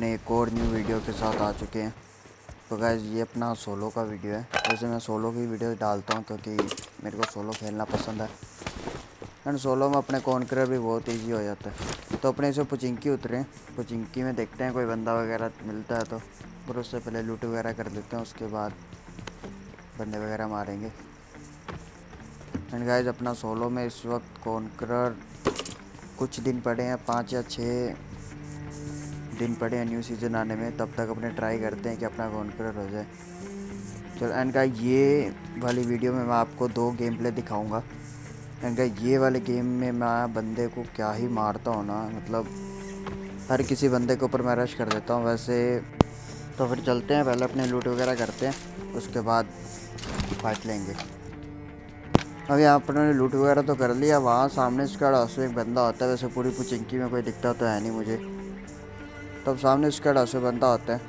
अपने एक और न्यू वीडियो के साथ आ चुके हैं। तो गाइस ये अपना सोलो का वीडियो है। वैसे मैं सोलो की वीडियो डालता हूँ क्योंकि मेरे को सोलो खेलना पसंद है एंड सोलो में अपने कॉन्करर भी बहुत इजी हो जाता है। तो अपने से पुचिंकी उतरे, पुचिंकी में देखते हैं कोई बंदा वगैरह मिलता है तो फिर उससे पहले लूट वगैरह कर लेते हैं, उसके बाद बंदे वगैरह मारेंगे। एंड गाइस अपना सोलो में इस वक्त कॉन्करर कुछ दिन पड़े हैं, 5 या 6 दिन पड़े हैं न्यू सीज़न आने में। तब तक अपने ट्राई करते हैं कि अपना कॉन्करर हो जाए। चलो एंड गाइस ये वाली वीडियो में मैं आपको 2 गेम प्ले दिखाऊंगा। एंड गाइस ये वाले गेम में मैं बंदे को क्या ही मारता हूँ ना, मतलब हर किसी बंदे के ऊपर मैं रश कर देता हूँ। वैसे तो फिर चलते हैं, पहले अपने लूट वगैरह करते हैं, उसके बाद फाइट लेंगे। अब यहाँ पर उन्होंने लूट वगैरह तो कर लिया। वहाँ सामने स्क्वाड हाउस में एक बंदा होता है, वैसे पूरी पुचिंकी में कोई दिखता तो है नहीं मुझे। तब सामने स्क्वाड हाउस में बंदा होता है,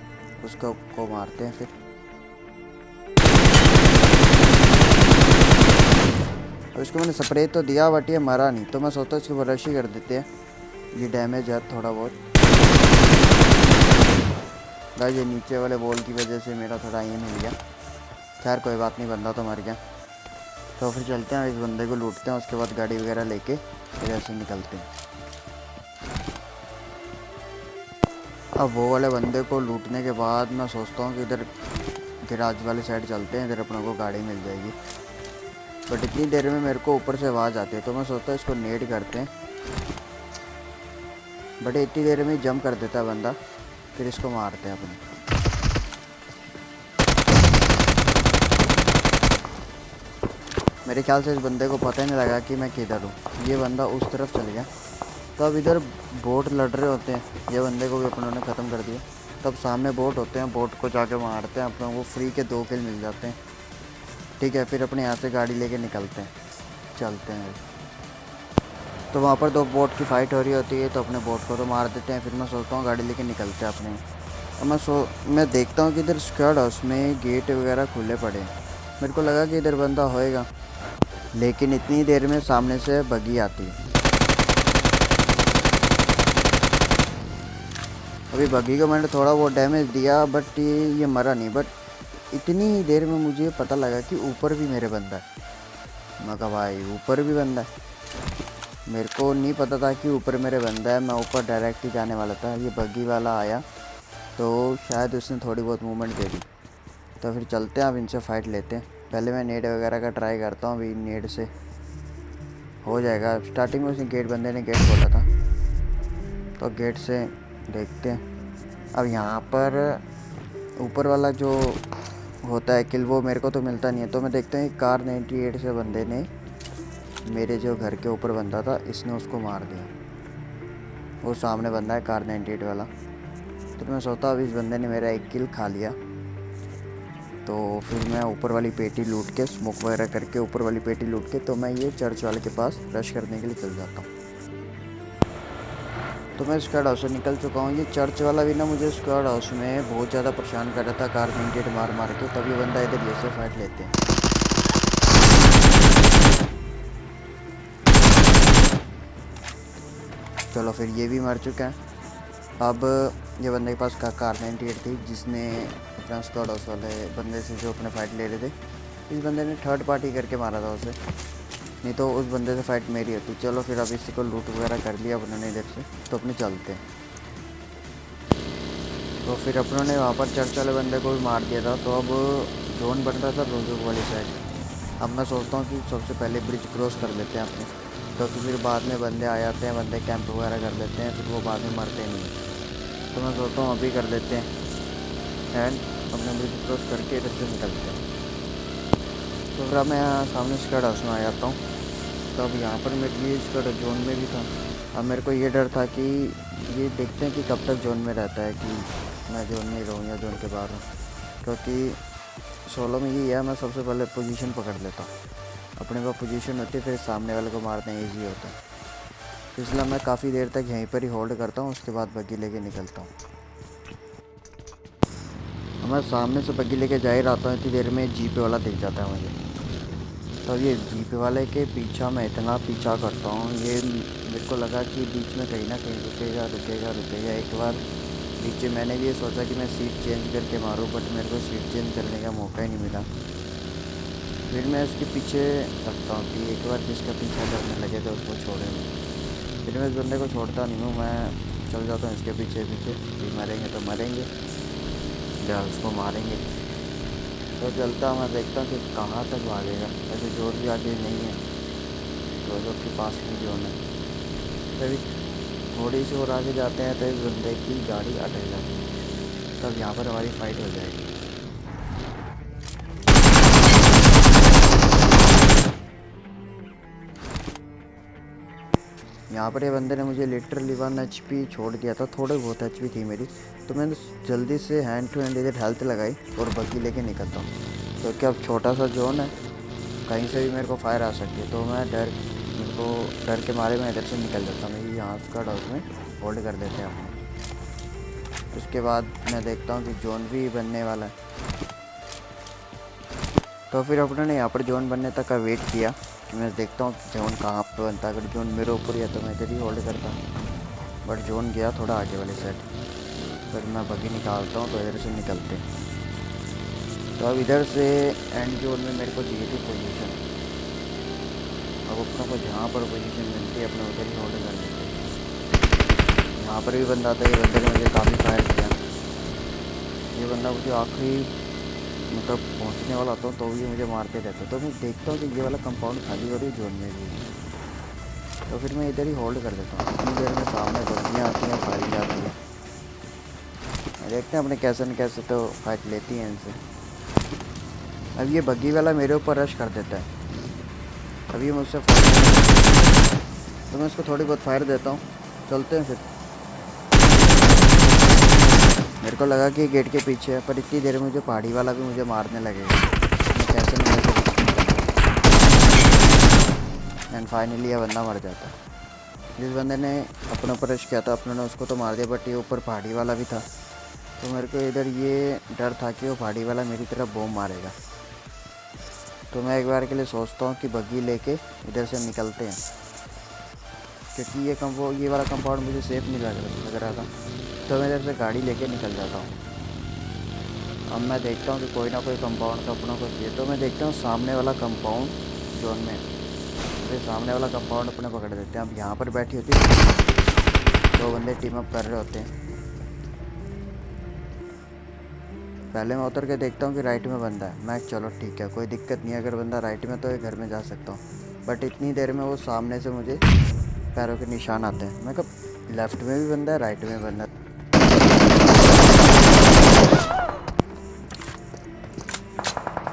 उसको मारते हैं। फिर अब इसको मैंने स्प्रे तो दिया बट ये मरा नहीं, तो मैं सोचता हूँ इसके ऊपर रश ही कर देते हैं, ये डैमेज है थोड़ा बहुत। गाइस ये नीचे वाले बॉल की वजह से मेरा थोड़ा एम हिल गया। खैर कोई बात नहीं, बंदा तो मर गया। तो फिर चलते हैं, इस बंदे को लूटते हैं, उसके बाद गाड़ी वगैरह लेके फिर ऐसे निकलते हैं। अब वो वाले बंदे को लूटने के बाद मैं सोचता हूँ कि इधर गैराज वाली साइड चलते हैं, इधर अपनों को गाड़ी मिल जाएगी। बट इतनी देर में मेरे को ऊपर से आवाज़ आती है, तो मैं सोचता हूँ इसको नेट करते हैं। बट इतनी देर में जंप कर देता है बंदा, फिर इसको मारते हैं अपने। मेरे ख्याल से इस बंदे को पता ही नहीं लगा कि मैं किधर हूँ, ये बंदा उस तरफ चल गया। तो अब इधर बोट लड़ रहे होते हैं, ये बंदे को भी अपनों ने ख़त्म कर दिया। तब सामने बोट होते हैं, बोट को जाके मारते हैं, अपनों को फ्री के 2 किल मिल जाते हैं। ठीक है, फिर अपने यहाँ से गाड़ी लेके निकलते हैं, चलते हैं। तो वहाँ पर 2 बोट की फ़ाइट हो रही होती है, तो अपने बोट को तो मार देते हैं। फिर मैं सोचता हूँ गाड़ी लेके निकलते हैं अपने। और मैं देखता हूँ कि इधर स्क्वाड हाउस में गेट वगैरह खुले पड़े हैं। मेरे को लगा कि इधर बंदा होएगा, लेकिन इतनी देर में सामने से बगी आती है। अभी बगी को मैंने थोड़ा वो डैमेज दिया बट ये मरा नहीं। बट इतनी ही देर में मुझे पता लगा कि ऊपर भी मेरे बंदा है। मैं कहा भाई ऊपर भी बंदा है, मेरे को नहीं पता था कि ऊपर मेरे बंदा है। मैं ऊपर डायरेक्ट ही जाने वाला था, ये बगी वाला आया तो शायद उसने थोड़ी बहुत मूवमेंट दे दी। तो फिर चलते हैं, अब इनसे फ़ाइट लेते हैं। पहले मैं नेट वगैरह का ट्राई करता हूँ, अभी नेट से हो जाएगा। स्टार्टिंग में उसने बंदे ने गेट खोला था, तो गेट से देखते हैं। अब यहाँ पर ऊपर वाला जो होता है किल, वो मेरे को तो मिलता नहीं है। तो मैं देखता हूँ कार 98 से बंदे ने मेरे जो घर के ऊपर बंदा था, इसने उसको मार दिया। वो सामने बंदा है कार 98 वाला। तो मैं सोचता अब इस बंदे ने मेरा 1 किल खा लिया, तो फिर मैं ऊपर वाली पेटी लूट के, स्मोक वगैरह करके ऊपर वाली पेटी लूट के, तो मैं ये चर्च वाले के पास रश करने के लिए चल जाता हूँ। तो मैं स्क्वाड हाउस से निकल चुका हूँ। ये चर्च वाला भी ना मुझे स्क्वाड हाउस में बहुत ज़्यादा परेशान कर रहा था, कार 98 मार मार के। तब ये बंदा इधर ये से फाइट लेते हैं। चलो फिर ये भी मर चुका है। अब ये बंदे के पास कार 98 थी, जिसने अपना स्क्वाड हाउस वाले बंदे से जो अपने फ़ाइट ले रहे थे, इस बंदे ने थर्ड पार्टी करके मारा था उसे, नहीं तो उस बंदे से फ़ाइट मेरी होती। चलो फिर अब इसी को लूट वगैरह कर लिया अपनों ने इधर से, तो अपने चलते हैं। तो फिर अपनों ने वहाँ पर चर्च वाले बंदे को भी मार दिया था। तो अब जोन बन रहा था रोजोक वाली साइड। अब मैं सोचता हूँ कि सबसे पहले ब्रिज क्रॉस कर लेते हैं अपने, क्योंकि फिर बाद में बंदे आ जाते हैं, बंदे कैंप वगैरह कर लेते हैं, फिर वो बाद में मरते नहीं। तो मैं सोचता हूँ अभी कर लेते हैं एंड अपने ब्रिज क्रॉस करके इधर से निकलते हैं। तो फिर अब मैं यहाँ सामने स्क्वाड हाउस में आ जाता हूँ। तो अब यहाँ पर मेरे लिए स्क्वाड जोन में भी था। अब मेरे को ये डर था कि ये देखते हैं कि कब तक जोन में रहता है, कि मैं जोन में रहूँ या जोन के बाहर हूँ। क्योंकि सोलो में यही है, मैं सबसे पहले पोजीशन पकड़ लेता हूँ, अपने पास पोजीशन होती है, फिर सामने वाले को मारना ईजी होता है। तो इसलिए मैं काफ़ी देर तक यहीं पर ही होल्ड करता हूँ, उसके बाद बग्गी लेके निकलता हूँ। मैं सामने से बग्गी लेके जा ही रहा था, इतनी देर में जीप वाला दिख जाता है मुझे। तो ये जीप वाले के पीछा मैं इतना पीछा करता हूँ, ये मेरे को लगा कि बीच में कहीं ना कहीं रुकेगा रुकेगा रुकेगा। एक बार नीचे मैंने भी ये सोचा कि मैं सीट चेंज करके मारूं, बट मेरे को सीट चेंज करने का मौका ही नहीं मिला। फिर मैं उसके पीछे रखता हूँ कि एक बार जिसका पीछा करने लगे तो उसको छोड़े नहीं। फिर मैं इस बंदे को छोड़ता नहीं हूँ, मैं चल जाता हूँ इसके पीछे पीछे कि मरेंगे तो मरेंगे या उसको मारेंगे। तो चलता हूँ, मैं देखता हूँ कि कहाँ तक भागेगा। ऐसे जोर भी आगे नहीं है, तो जो के पास भी जोन है। तभी थोड़ी सी और आगे जाते हैं तो इस बंदे की गाड़ी अटक जाती है, तब यहाँ पर हमारी फाइट हो जाएगी। यहाँ पर ये बंदे ने मुझे लिटरली 1 HP छोड़ दिया था, थोड़े बहुत HP थी मेरी, तो मैंने जल्दी से हैंड टू हैंड इधर हेल्थ लगाई और बग्गी लेके निकलता हूँ, क्योंकि अब छोटा सा जोन है, कहीं से भी मेरे को फायर आ सकती है। तो मैं मेरे को डर के मारे मैं इधर से निकल जाता हूँ। मैं यहाँ का डाउट में होल्ड कर देते हैं अपने। उसके बाद मैं देखता हूँ कि जोन भी बनने वाला है, तो फिर अपने ने यहाँ पर जोन बनने तक का वेट किया कि मैं देखता हूँ जोन कहाँ पर बनता है। अगर जोन मेरे ऊपर ही है तो मैं इधर ही होल्ड करता हूँ, बट जोन गया थोड़ा आगे वाले साइड। फिर मैं बग्गी निकालता हूँ तो इधर से निकलते हैं। तो अब इधर से एंड जोन में मेरे को चाहिए थी पोजीशन। अब अपनों को जहाँ पर पोजीशन मिलती है अपने उधर ही होल्ड कर देते हैं। यहाँ पर भी बंदा था, ये बंदे ने मुझे काफ़ी फायर किया। ये बंदा मुझे आखिरी मतलब पहुँचने वाला था तो भी मुझे मारते रहते। तो मैं देखता हूँ कि ये वाला कंपाउंड खाली हो रही है जोन में भी, तो फिर मैं इधर ही होल्ड कर देता हूँ। इतनी देर में सामने बग्गियाँ आती हैं, फायरिंग आती है, देखते हैं अपने कैसे न कैसे तो फाइट लेती हैं इनसे। अब ये बग्गी वाला मेरे ऊपर रश कर देता है, अब ये मुझसे फायर, तो मैं उसको थोड़ी बहुत फायर देता हूँ। चलते हैं फिर। मेरे को लगा कि गेट के पीछे है, पर इतनी देर में मुझे पहाड़ी वाला भी मुझे मारने लगेगा। मैं कैसे न कैसे एंड फाइनली यह बंदा मर जाता है। जिस बंदे ने अपने ऊपर रश किया था अपने ने उसको तो मार दिया, बट ये ऊपर पहाड़ी वाला भी था, तो मेरे को इधर ये डर था कि वो पहाड़ी वाला मेरी तरफ बॉम्ब मारेगा। तो मैं एक बार के लिए सोचता हूँ कि बग्गी लेके इधर से निकलते हैं, क्योंकि ये वाला कंपाउंड मुझे सेफ नहीं लग रहा था। तो मैं इधर से गाड़ी लेके निकल जाता हूँ। अब मैं देखता हूँ कि कोई ना कोई कंपाउंड तो अपनों को चाहिए, तो मैं देखता हूँ सामने वाला कंपाउंड जोन में, तो सामने वाला कंपाउंड अपने पकड़ देते हैं। अब यहाँ पर बैठी होती है, 2 बंदे टीम अप कर रहे होते हैं। पहले मैं उतर के देखता हूँ कि राइट में बंदा है। मैं चलो ठीक है, कोई दिक्कत नहीं है, अगर बंदा राइट में तो ये घर में जा सकता हूँ। बट इतनी देर में वो सामने से मुझे पैरों के निशान आते हैं। मैं कब लेफ़्ट में भी बंदा है, राइट में बंदा है।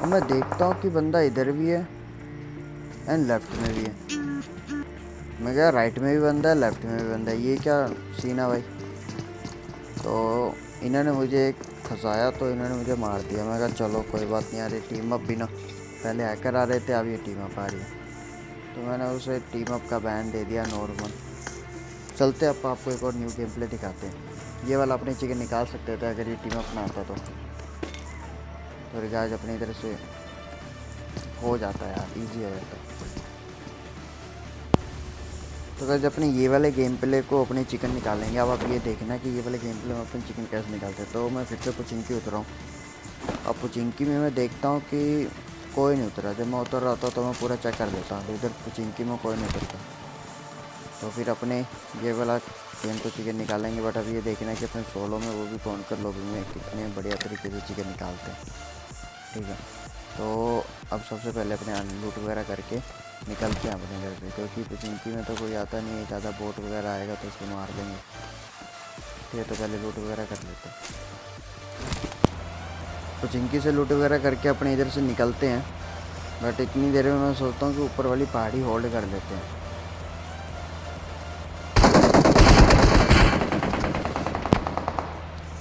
मैं देखता हूँ कि बंदा इधर भी है एंड लेफ़्ट में भी है। मैं क्या राइट में भी बंदा है, लेफ़्ट में भी बंदा है, ये क्या सीन है भाई। तो इन्होंने मुझे फंसाया, तो इन्होंने मुझे मार दिया। मैं कहा चलो कोई बात नहीं यार, ये टीम अप भी ना, पहले हैकर आ रहे थे, अब ये टीम अप आ रही है। तो मैंने उसे टीम अप का बैन दे दिया नॉर्मल। चलते अब आपको एक और न्यू गेम प्ले दिखाते हैं। ये वाला अपनी चिकन निकाल सकते थे अगर ये टीम अप ना आता तो रिचार्ज अपनी तरफ से हो जाता है यार, ईजी हो जाता है। तो गाइस अपने ये वाले गेम प्ले को अपने चिकन निकालेंगे। अब आप ये देखना कि ये वाले गेम प्ले में अपन चिकन कैसे निकालते हैं। तो मैं फिर से पुचिंकी उतरा हूँ। अब पुचिंकी में मैं देखता हूँ कि कोई नहीं उतरा। जब मैं उतर रहा था तो मैं पूरा चेक कर देता हूँ, इधर पुचिंकी में कोई नहीं उतरता। तो फिर अपने ये वाला गेम को चिकन निकालेंगे। बट अब ये देखना है कि अपने सोलो में, वो भी कौन कर लोग में, कितने बढ़िया तरीके से चिकन निकालते हैं। ठीक है, तो अब सबसे पहले अपने लूट वगैरह करके निकलते हैं अपने घर से, क्योंकि पुचिंकी में तो कोई आता नहीं है, ज़्यादा बोट वगैरह आएगा तो उसको मार देंगे। ठीक है, तो पहले लूट वगैरह कर लेते हैं। पुचिंकी से लूट वगैरह करके अपने इधर से निकलते हैं। बट इतनी देर में मैं सोचता हूँ कि ऊपर वाली पहाड़ी होल्ड कर लेते हैं।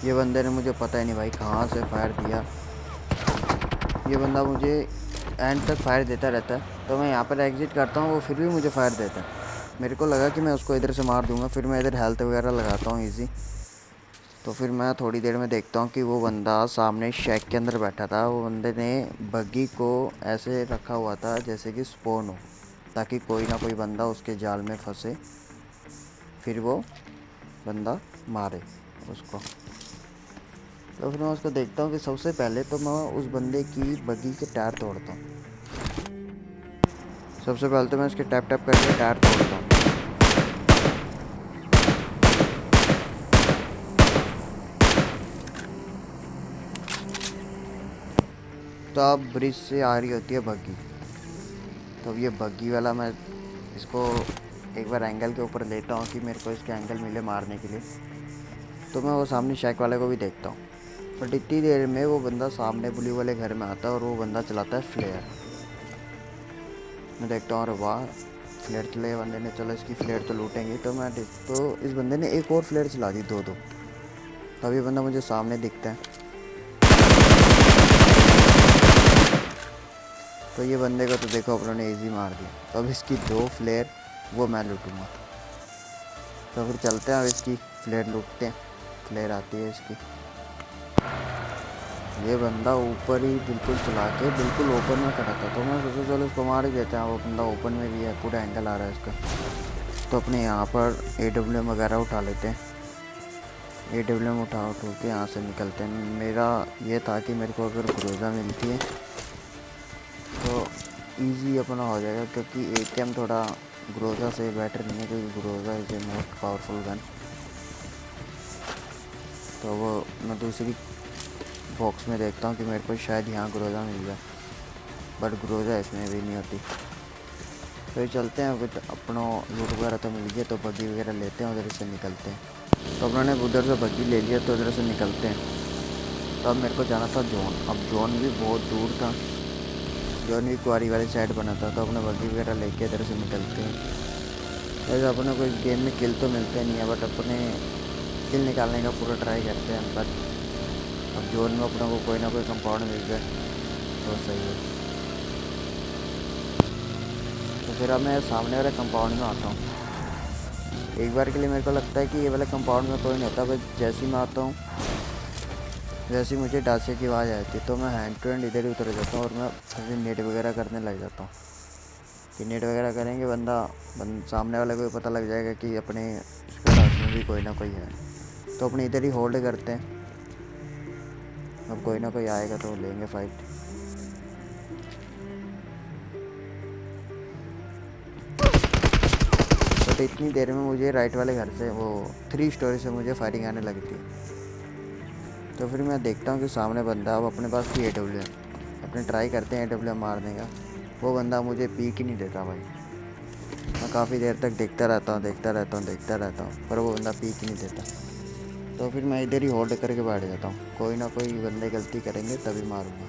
ये बंदे ने मुझे पता ही नहीं भाई कहाँ से फायर दिया। ये बंदा मुझे एंड तक फायर देता रहता है, तो मैं यहाँ पर एग्जिट करता हूँ, वो फिर भी मुझे फायर देता है। मेरे को लगा कि मैं उसको इधर से मार दूंगा, फिर मैं इधर हेल्थ वगैरह लगाता हूँ ईजी। तो फिर मैं थोड़ी देर में देखता हूँ कि वो बंदा सामने शेक के अंदर बैठा था। वो बंदे ने बग्गी को ऐसे रखा हुआ था जैसे कि स्पॉन हो, ताकि कोई ना कोई बंदा उसके जाल में फंसे, फिर वो बंदा मारे उसको। तो फिर मैं उसको देखता हूँ कि सबसे पहले तो मैं उस बंदे की बग्गी के टायर तोड़ता हूँ। सबसे पहले तो मैं उसके टैप टैप करके टायर तोड़ता हूँ। तो अब ब्रिज से आ रही होती है बग्गी। तो अब ये बग्गी वाला मैं इसको एक बार एंगल के ऊपर लेता हूँ कि मेरे को इसके एंगल मिले मारने के लिए। तो मैं वो सामने शैक वाले को भी देखता हूँ, बट इतनी देर में वो बंदा सामने ब्लू वाले घर में आता है और वो बंदा चलाता है फ्लेयर। मैं देखता हूँ अरे वाह, फ्लेयर चले बंदे ने, चलो इसकी फ्लेयर तो लूटेंगे। तो इस बंदे ने एक और फ्लेयर चला दी, दो। तब ये बंदा मुझे सामने दिखता है। तो ये बंदे को तो देखो अपनों ने ईजी मार दिया। तो अब इसकी दो फ्लेयर वो मैं लूटूँगा। तो फिर चलते हैं, अब इसकी फ्लेयर लूटते हैं। फ्लेयर आती है इसकी। ये बंदा ऊपर ही बिल्कुल चला के बिल्कुल ओपन में खड़ा था, तो मैं सोचा चलो इसको मार ही देते हैं। वो बंदा ओपन में भी है, पूरा एंगल आ रहा है इसका। तो अपने यहाँ पर AWM वगैरह उठा लेते हैं। AWM उठा के यहाँ से निकलते हैं। मेरा ये था कि मेरे को अगर ग्रोजा मिलती है तो ईजी अपना हो जाएगा, क्योंकि AKM थोड़ा ग्रोजा से बेटर नहीं है, क्योंकि Groza is a most powerful gun. तो वो मैं दूसरी बॉक्स में देखता हूँ कि मेरे को शायद यहाँ ग्रोजा मिल जाए, बट ग्रोजा इसमें भी नहीं होती। तो ये चलते हैं, कुछ अपनों लूट वगैरह तो मिल गया, तो बग्गी वगैरह लेते हैं, उधर से निकलते हैं। तो उन्होंने उधर से बग्गी ले लिया, तो उधर से निकलते हैं। तो अब मेरे को जाना था जोन। अब जोन भी बहुत दूर था, जोन भी कुआरी वाली साइड बना था। तो अपने बग्गी वगैरह लेके इधर से निकलते हैं। वैसे अपने को इस गेम में किल तो मिलते नहीं है, बट अपने किल निकालने का पूरा ट्राई करते हैं। बट अब जोन में अपने को कोई ना कोई कंपाउंड मिल जाए तो सही है। तो फिर अब मैं सामने वाले कंपाउंड में आता हूँ। एक बार के लिए मेरे को लगता है कि ये वाले कंपाउंड में कोई नहीं होता, बट जैसे ही मैं आता हूँ वैसे ही मुझे डांसे की आवाज़ आती है। तो मैं हैंड टू हैंड इधर ही उतर जाता हूँ और मैं फिर नेट वगैरह करने लग जाता हूँ। कि नेट वगैरह करेंगे सामने वाले को भी पता लग जाएगा कि अपने डांस में भी कोई ना कोई है। तो अपने इधर ही होल्ड करते हैं, अब कोई ना कोई आएगा तो लेंगे फाइट। तो इतनी देर में मुझे राइट वाले घर से वो 3 स्टोरी से मुझे फायरिंग आने लगती है। तो फिर मैं देखता हूँ कि सामने बंदा, अब अपने पास भी AWM, अपने ट्राई करते हैं AWM मारने का। वो बंदा मुझे पीक ही नहीं देता भाई। मैं काफ़ी देर तक देखता रहता हूँ, पर वो बंदा पीक ही नहीं देता। तो फिर मैं इधर ही होल्ड करके बैठ जाता हूँ, कोई ना कोई बंदे गलती करेंगे तभी मारूंगा।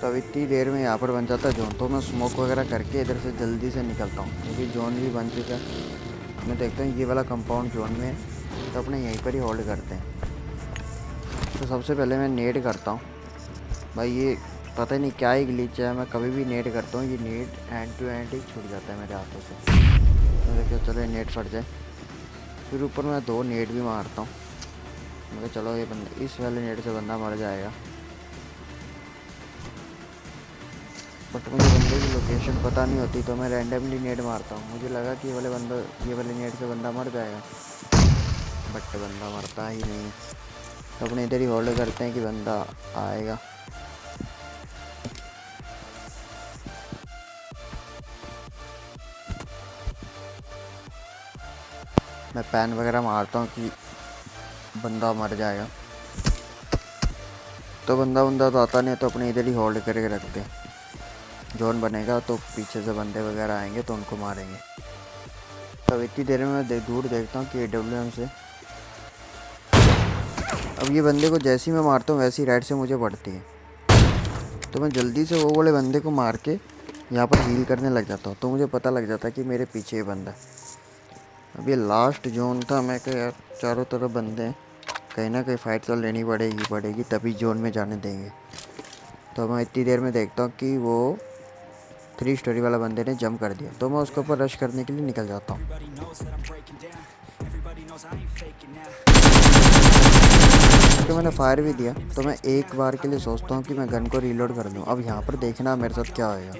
तब इतनी देर में यहाँ पर बन जाता है जोन। तो मैं स्मोक वगैरह करके इधर से जल्दी से निकलता हूँ, क्योंकि जोन भी बन चुका है। मैं देखता हूँ ये वाला कंपाउंड जोन में, तो अपने यहीं पर ही होल्ड करते हैं। तो सबसे पहले मैं नेट करता हूँ भाई। ये पता नहीं क्या ही ग्लिच है, मैं कभी भी नेट करता हूँ ये नेट एंड टू एंड ही छूट जाता है मेरे हाथों से। तो देखिए चलो ये नेट फट जाए। फिर ऊपर मैं 2 नेट भी मारता हूँ। मैं चलो ये बंदा, इस वाले नेट से बंदा मर जाएगा। बट मुझे बंदे की लोकेशन पता नहीं होती, तो मैं रैंडमली नेट मारता हूँ। मुझे लगा कि ये वाले नेट से बंदा मर जाएगा, बट बंदा मरता ही नहीं। तो अपने इधर ही होल्ड करते हैं कि बंदा आएगा। मैं पैन वगैरह मारता हूँ कि बंदा मर जाएगा। तो बंदा तो आता नहीं है, तो अपने इधर ही होल्ड करके रखते हैं। जोन बनेगा तो पीछे से बंदे वगैरह आएंगे तो उनको मारेंगे। तब इतनी देर में मैं दूर देखता हूँ कि AWM से अब ये बंदे को जैसे ही मैं मारता हूँ वैसे ही राइट से मुझे पड़ती है। तो मैं जल्दी से वो वाले बंदे को मार के यहाँ पर हील करने लग जाता हूँ। तो मुझे पता लग जाता है कि मेरे पीछे बंदा है। अब ये लास्ट जोन था। मैं कहा यार चारों तरफ बंदे हैं, कहीं ना कहीं फ़ाइट तो लेनी पड़ेगी तभी जोन में जाने देंगे। तो मैं इतनी देर में देखता हूँ कि वो 3 स्टोरी वाला बंदे ने जंप कर दिया। तो मैं उसके ऊपर रश करने के लिए निकल जाता हूँ। तो मैंने फायर भी दिया। तो मैं एक बार के लिए सोचता हूँ कि मैं गन को रीलोड कर लूँ। अब यहाँ पर देखना मेरे साथ क्या होएगा।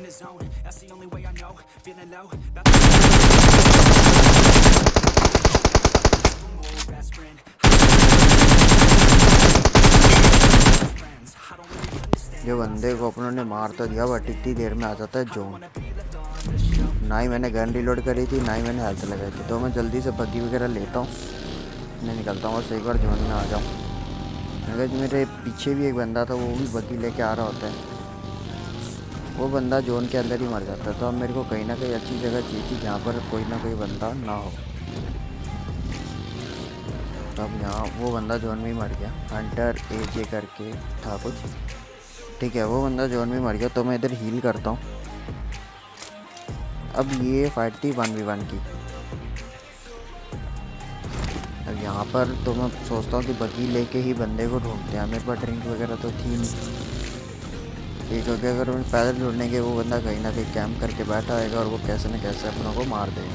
जो बंदे को अपनों ने मार तो दिया बट इतनी देर में आ जाता है जोन। ना ही मैंने गन रिलोड करी थी, ना ही मैंने हेल्थ लगाई थी, तो मैं जल्दी से बग्गी वगैरह लेता हूँ, मैं निकलता हूँ और एक बार जोन में आ जाऊँ। अगर मेरे पीछे भी एक बंदा था, वो भी बग्गी लेके आ रहा होता है, वो बंदा जोन के अंदर ही मर जाता है। तो अब मेरे को कहीं ना कहीं अच्छी जगह चाहिए थी जहाँ पर कोई ना कोई बंदा ना हो। तो अब यहाँ वो बंदा जोन में ही मर गया, हंटर एजे करके था कुछ, ठीक है, वो बंदा जोन में मर गया। तो मैं इधर हील करता हूँ। अब ये फाइट थी 1v1 की। अब यहाँ पर तो मैं सोचता हूँ कि बग्गी लेके ही बंदे को ढूंढते हैं, मेरे पास ड्रिंक वगैरह तो थी नहीं, क्योंकि अगर उन्हें पैदल ढूंढने के वो बंदा कहीं ना कहीं कैंप करके बैठा आएगा और वो कैसे न कैसे अपनों को मार देगा।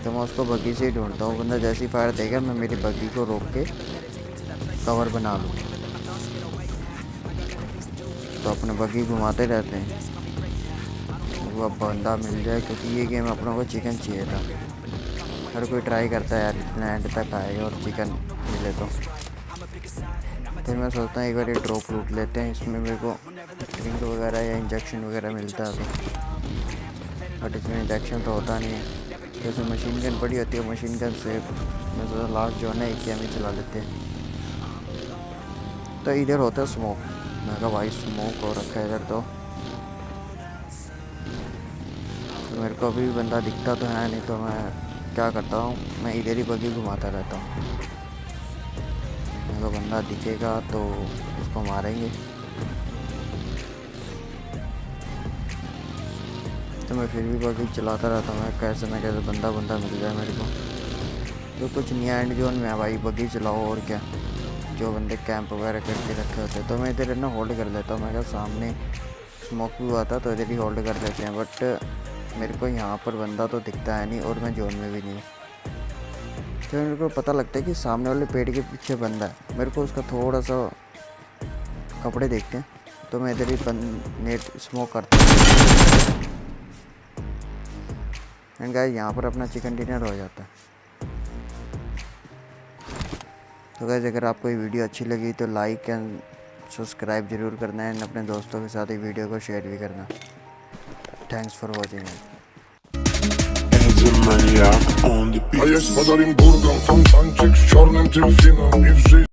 तो मैं उसको बग्गी से ही ढूंढता हूँ। बंदा जैसी फायर देगा मैं मेरी बग्गी को रोक के कवर बना लूँ, तो अपने बग्गी घुमाते रहते हैं। वो अब बंदा मिल जाए, क्योंकि ये गेम अपनों को चिकन चाहिए था। हर कोई ट्राई करता है यार इतना एंड तक आएगा और चिकन मिले तो। फिर मैं सोचता हूँ एक बार ये ड्रॉप लूट लेते हैं, इसमें मेरे को ड्रिंक वगैरह या इंजेक्शन वगैरह मिलता है तो, बट इसमें इंजेक्शन तो होता नहीं है। जैसे मशीन गन पड़ी होती है, मशीन गन से मैं सोचा लास्ट जो है ना एक ही चला लेते हैं। तो इधर होता है स्मोक, मैं कहा भाई स्मोक हो रखा है इधर तो मेरे को अभी बंदा दिखता तो है नहीं, तो मैं क्या करता हूँ, मैं इधर ही बग्गी घुमाता रहता हूँ। मेरे को बंदा दिखेगा तो उसको मारेंगे। तो मैं फिर भी बग्गी चलाता रहता हूँ, मैं कैसे ना कैसे बंदा मिल जाए मेरे को। तो कुछ नहीं एंड जोन में है भाई, बग्गी चलाओ और क्या। जो बंदे कैंप वगैरह करके रखे होते हैं तो मैं इधर ना होल्ड कर लेता हूँ। मैं क्या सामने स्मोक भी हुआ था तो इधर ही होल्ड कर लेते हैं, बट मेरे को यहाँ पर बंदा तो दिखता है नहीं और मैं जोन में भी नहीं हूँ। तो मेरे को पता लगता है कि सामने वाले पेड़ के पीछे बंदा है, मेरे को उसका थोड़ा सा कपड़े देखते हैं, तो मैं इधर ही नेट स्मोक करता हूँ। एंड गाइस यहाँ पर अपना चिकन डिनर हो जाता है। तो गाइस अगर आपको ये वीडियो अच्छी लगी तो लाइक एंड सब्सक्राइब ज़रूर करना है, एंड अपने दोस्तों के साथ ये वीडियो को शेयर भी करना। Thanks for watching. A jest pod Olimburgą, fontanczyk z czornym delfinem i w życiu